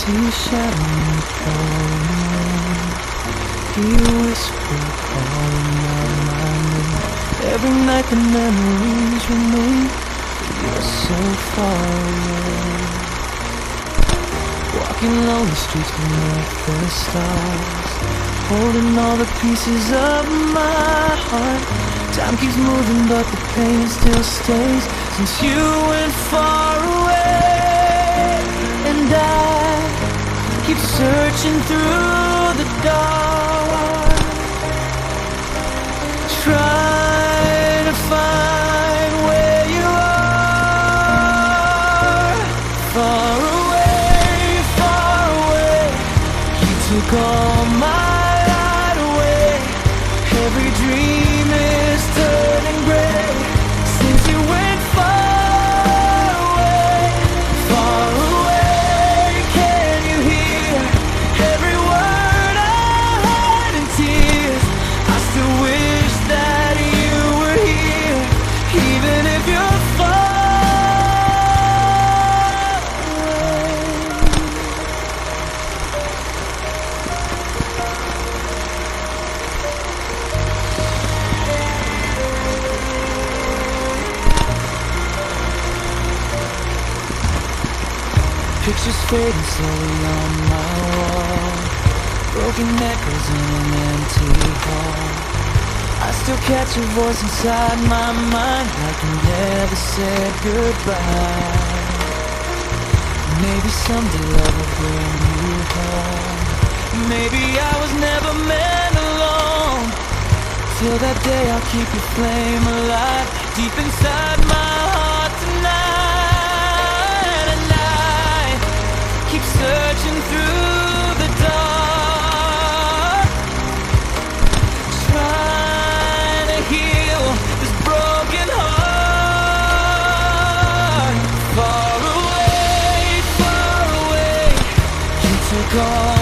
see a shadow in the pouring rain. He whispered, calling out my name. Every night the memories remain, but you're so far away. Walking lonely streets beneath the stars, holding all the pieces of my heart. Time keeps moving but the pain still stays, since you went far away. And I keep searching through the dark, trying to find where you are. Far away, far away, you took all my light away. Every dream is turning gray, since you went far away. Far away, can you hear every word I hide in tears? I still wish that you were here, even if you're far away. Pictures fading slowly on my wall, broken echoes in an empty hall. I still catch your voice inside my mind, like you never said goodbye. Maybe someday love will bring you home. Maybe I was never meant alone. Till that day I'll keep your flame alive, deep inside my heart tonight. And I keep searching through the dark, trying to heal this broken heart. Far away, you took all